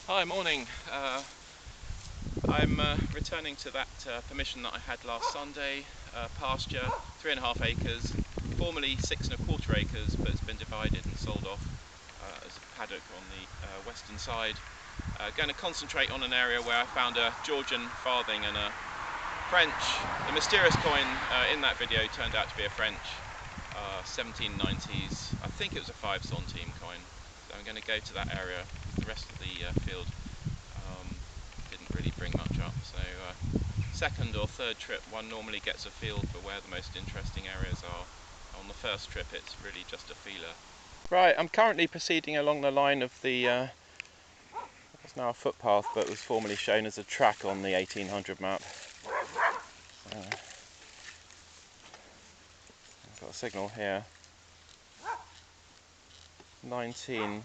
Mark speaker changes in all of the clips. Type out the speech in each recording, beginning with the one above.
Speaker 1: Hi, morning. I'm returning to that permission that I had last Sunday. Pasture, 3.5 acres, formerly 6.25 acres, but it's been divided and sold off as a paddock on the western side. Going to concentrate on an area where I found a Georgian farthing and a French. The mysterious coin in that video turned out to be a French 1790s, I think it was a 5 centime coin. So I'm going to go to that area. The rest of the field didn't really bring much up, so second or third trip one normally gets a feel for where the most interesting areas are. On the first trip it's really just a feeler. Right, I'm currently proceeding along the line of the it's now a footpath but was formerly shown as a track on the 1800 map. So, I've got a signal here. 19.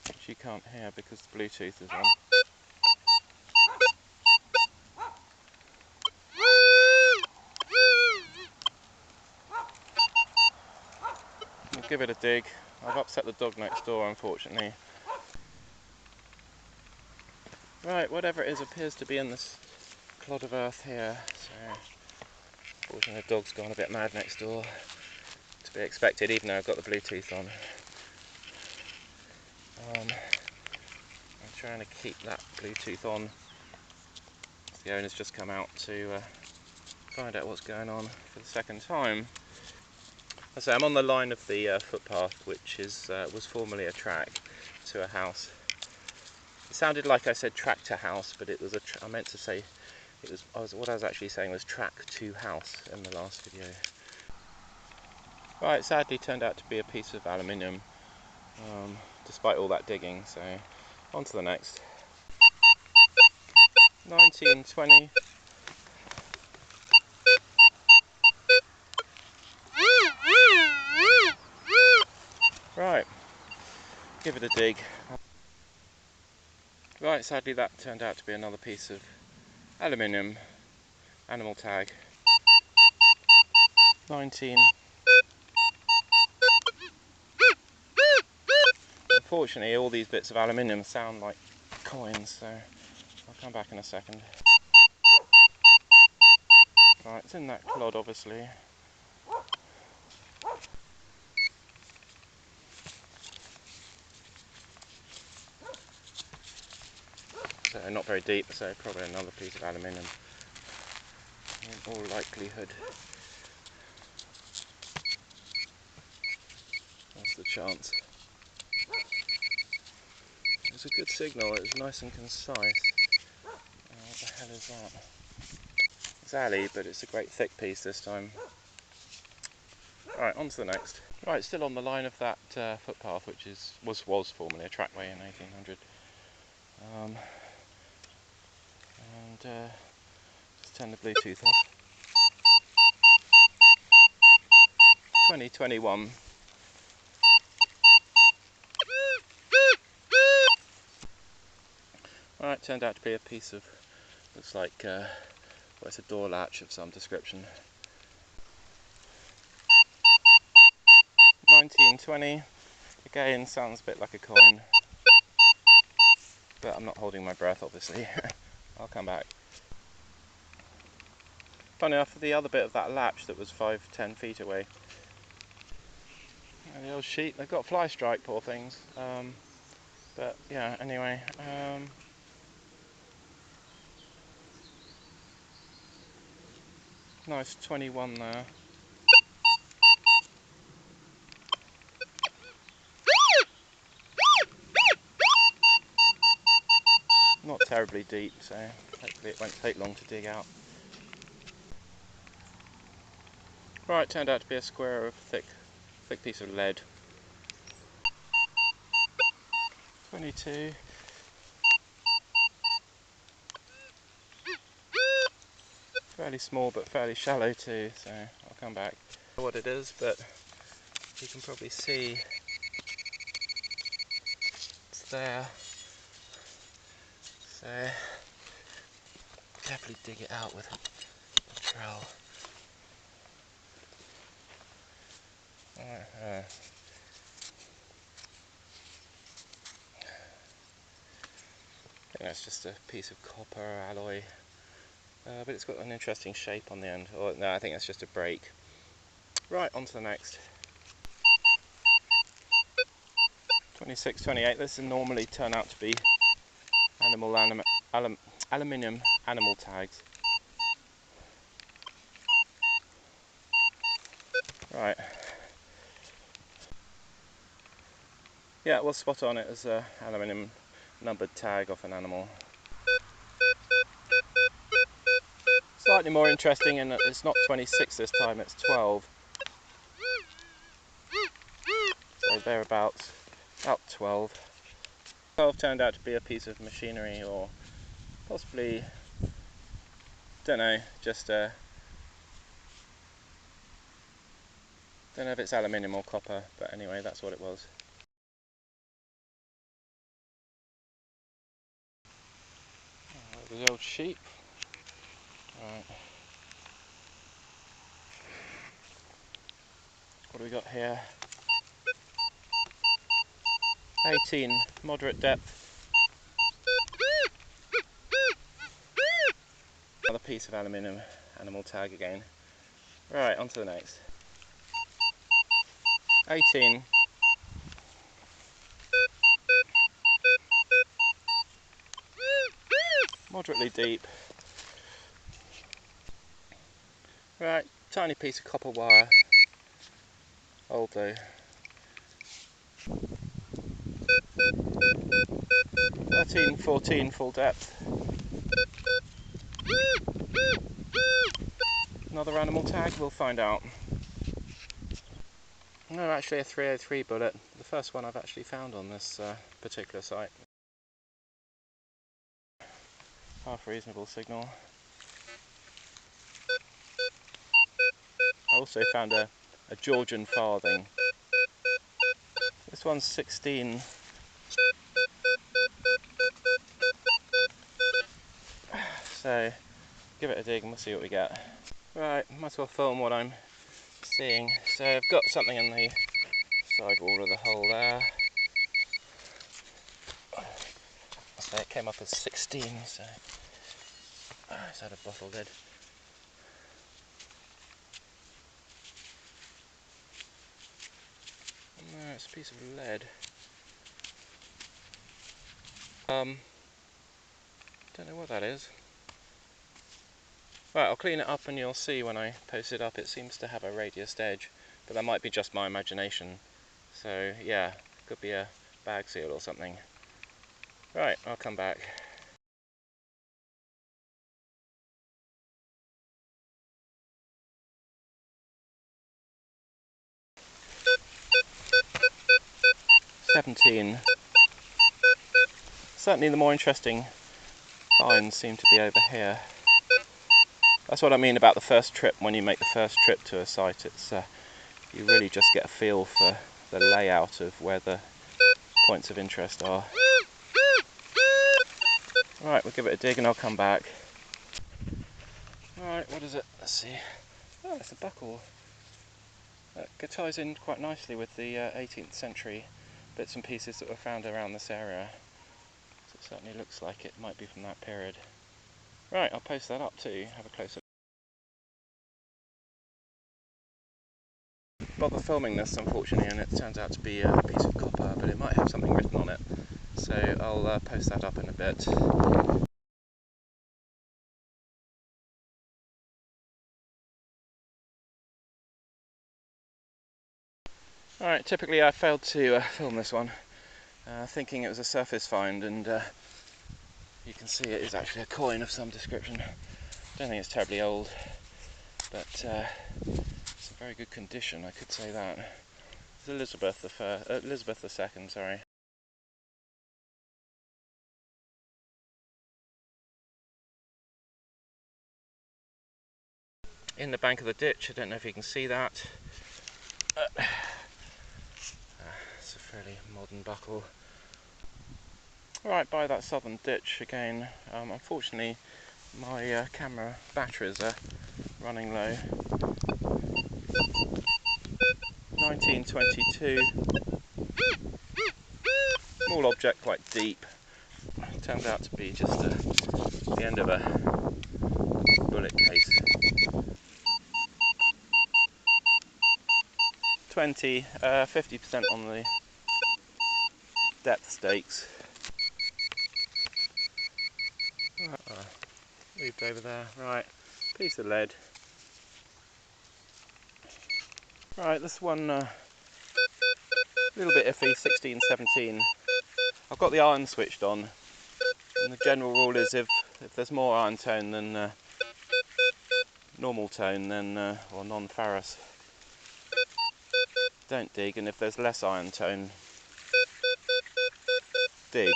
Speaker 1: Which you can't hear because the Bluetooth is on. We'll give it a dig. I've upset the dog next door, unfortunately. Right, whatever it is appears to be in this clod of earth here. So, unfortunately the dog's gone a bit mad next door. To be expected, even though I've got the Bluetooth on. I'm trying to keep that Bluetooth on. The owner's just come out to find out what's going on for the second time. So I'm on the line of the footpath, which was formerly a track to a house. It sounded like I said track to house, but it was I meant to say it was. What I was actually saying was track to house in the last video. Right, sadly turned out to be a piece of aluminium, despite all that digging. So on to the next. 1920. Right, give it a dig. Right, sadly that turned out to be another piece of aluminium, animal tag. 19. Unfortunately all these bits of aluminium sound like coins, so I'll come back in a second. Right, it's in that clod obviously. So not very deep, so probably another piece of aluminium in all likelihood. That's the chance. It's a good signal, it was nice and concise. What the hell is that? It's alley, but it's a great thick piece this time. Right, on to the next. Right, still on the line of that footpath, which was formerly a trackway in 1800. Just turn the Bluetooth off. 2021. Right, turned out to be a piece of, looks like, well, it's a door latch of some description. 1920. Again, sounds a bit like a coin. But I'm not holding my breath, obviously. I'll come back. Funny enough, the other bit of that latch that was 5-10 feet away. And the old sheep, they've got fly strike, poor things. But yeah, anyway. Nice 21 there. Not terribly deep, so hopefully it won't take long to dig out. Right, turned out to be a square of thick piece of lead. 22. Fairly small but fairly shallow too, so I'll come back. I don't know what it is, but you can probably see it's there. So definitely dig it out with a trowel. that's just a piece of copper alloy, but it's got an interesting shape on the end. Or no, I think that's just a brake. Right, on to the next. 26, 28. This will normally turn out to be aluminium animal tags. Right. Yeah, we'll spot on it as an aluminium numbered tag off an animal. Slightly more interesting in that it's not 26 this time, it's 12. So thereabouts, about 12. 12 turned out to be a piece of machinery, or possibly, don't know, just don't know if it's aluminium or copper, but anyway, that's what it was. The old sheep. Right. What do we got here? 18, moderate depth. Another piece of aluminium animal tag again. Right, on to the next. 18. Moderately deep. Right, tiny piece of copper wire. Old though. 13, 14, full depth. Another animal tag, we'll find out. No, actually a 303 bullet. The first one I've actually found on this particular site. Half reasonable signal. I also found a Georgian farthing. This one's 16. So, give it a dig and we'll see what we get. Right, might as well film what I'm seeing. So I've got something in the side wall of the hole there. So it came up as 16, so it's had a bottle lid. No, it's a piece of lead. Don't know what that is. Right, I'll clean it up and you'll see when I post it up. It seems to have a radiused edge, but that might be just my imagination. So yeah, could be a bag seal or something. Right, I'll come back. "17. Certainly the more interesting finds seem to be over here. That's what I mean about the first trip. When you make the first trip to a site, it's you really just get a feel for the layout of where the points of interest are. Right, we'll give it a dig and I'll come back. Right, what is it? Let's see. Oh, it's a buckle. It ties in quite nicely with the 18th century bits and pieces that were found around this area. So it certainly looks like it might be from that period. Right, I'll post that up too, have a closer look. Bother filming this unfortunately, and it turns out to be a piece of copper, but it might have something written on it. So I'll post that up in a bit. Alright, typically I failed to film this one, thinking it was a surface find, and you can see it is actually a coin of some description. Don't think it's terribly old, but it's in very good condition, I could say that. It's Elizabeth II, sorry. In the bank of the ditch, I don't know if you can see that. It's a fairly modern buckle. Right by that southern ditch again. Unfortunately, my camera batteries are running low. 1922. Small object, quite deep. turned out to be just the end of a bullet case. 50% on the depth stakes. Moved over there. Right, piece of lead. Right, this one a little bit iffy, 16, 17. I've got the iron switched on, and the general rule is if there's more iron tone than normal tone, then or non-ferrous, don't dig, and if there's less iron tone, dig.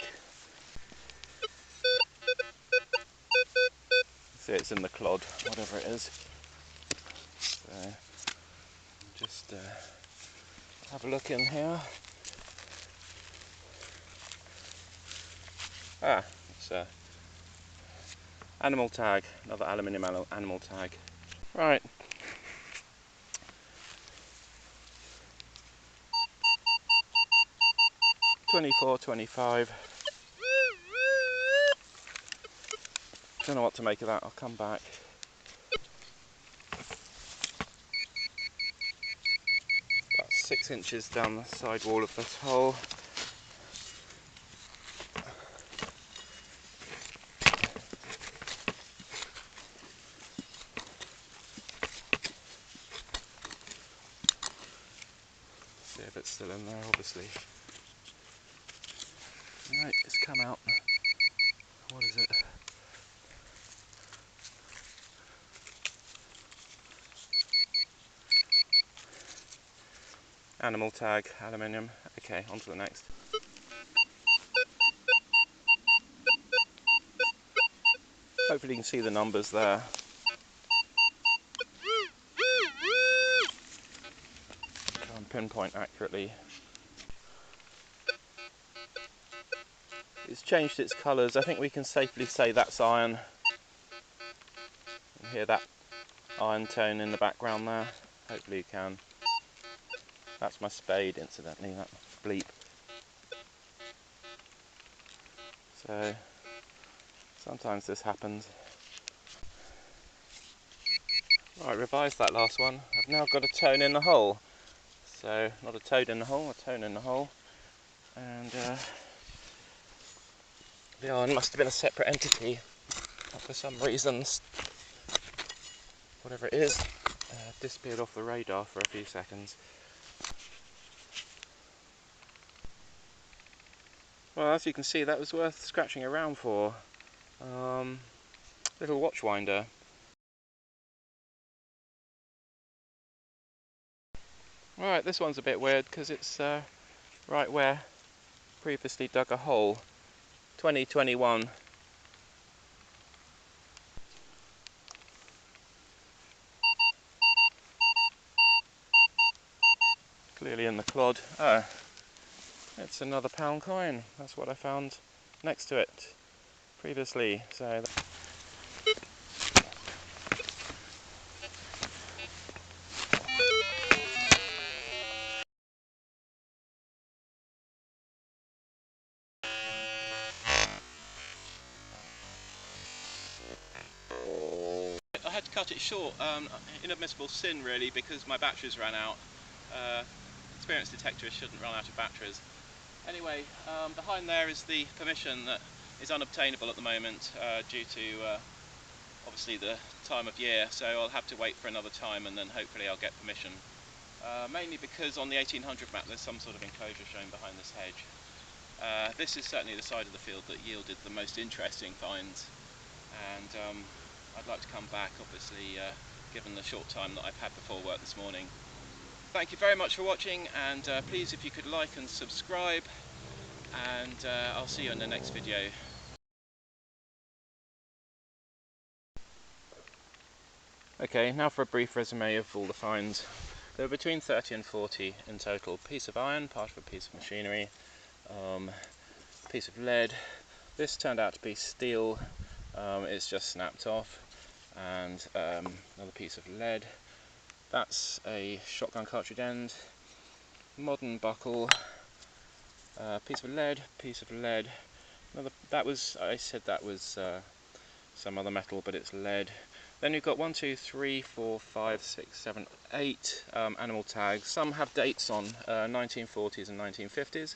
Speaker 1: See, it's in the clod, whatever it is. So just have a look in here. Ah, it's a animal tag, another aluminium animal tag. Right. $24, $25. Don't know what to make of that, I'll come back. About 6 inches down the side wall of this hole. See if it's still in there, obviously. Right, it's come out. What is it? Animal tag, aluminium. Okay, on to the next. Hopefully you can see the numbers there. Try and pinpoint accurately. It's changed its colours. I think we can safely say that's iron. You can hear that iron tone in the background there. Hopefully you can. That's my spade, incidentally, that bleep. So, sometimes this happens. Right, revised that last one. I've now got a tone in the hole. So, not a toad in the hole, a tone in the hole. And the iron must have been a separate entity. For some reasons, whatever it is, disappeared off the radar for a few seconds. Well, as you can see, that was worth scratching around for. Little watch winder. Right, this one's a bit weird because it's right where previously dug a hole. 2021. Clearly in the clod. Oh, it's another pound coin. That's what I found next to it previously. So. I had to cut it short, inadmissible sin really, because my batteries ran out. Experienced detectorists shouldn't run out of batteries. Anyway, behind there is the permission that is unobtainable at the moment due to obviously the time of year, so I'll have to wait for another time and then hopefully I'll get permission. Mainly because on the 1800 map there's some sort of enclosure shown behind this hedge. This is certainly the side of the field that yielded the most interesting finds, and I'd like to come back, obviously, given the short time that I've had before work this morning. Thank you very much for watching, and please, if you could like and subscribe, and I'll see you in the next video. Okay, now for a brief resume of all the finds. There were between 30 and 40 in total. Piece of iron, part of a piece of machinery, piece of lead. This turned out to be steel, it's just snapped off, and another piece of lead. That's a shotgun cartridge end, modern buckle, piece of lead, That was, I said that was some other metal, but it's lead. Then you've got 1, 2, 3, 4, 5, 6, 7, 8 animal tags. Some have dates on, 1940s and 1950s.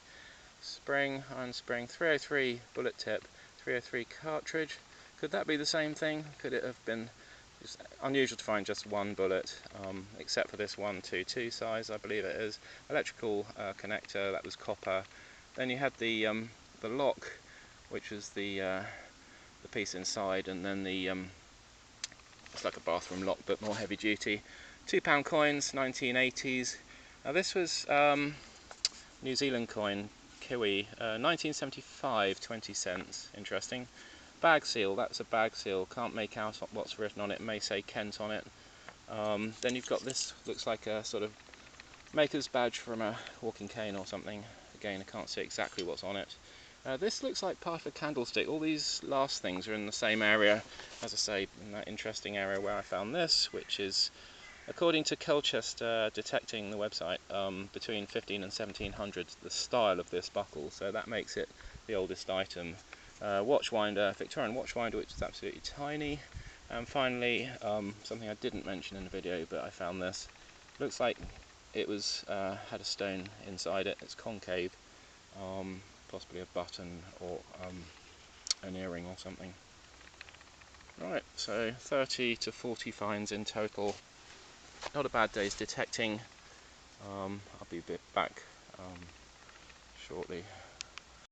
Speaker 1: Spring, iron spring, 303 bullet tip, 303 cartridge. Could that be the same thing? Could it have been? It's unusual to find just one bullet, except for this 122 size, I believe it is. Electrical connector, that was copper. Then you had the lock, which was the piece inside, and then the it's like a bathroom lock but more heavy duty. £2 coins, 1980s. Now this was New Zealand coin, Kiwi, 1975, 20 cents. Interesting. Bag seal, that's a bag seal. Can't make out what's written on it. May say Kent on it. Then you've got this, looks like a sort of maker's badge from a walking cane or something. Again, I can't see exactly what's on it. This looks like part of a candlestick. All these last things are in the same area, as I say, in that interesting area where I found this, which is, according to Colchester Detecting, the website, between 15 and 1700, the style of this buckle, so that makes it the oldest item. Watchwinder, Victorian watchwinder, which is absolutely tiny. And finally, something I didn't mention in the video, but I found this. Looks like it was had a stone inside it. It's concave, possibly a button or an earring or something. Right, so 30 to 40 finds in total. Not a bad day's detecting. I'll be back shortly.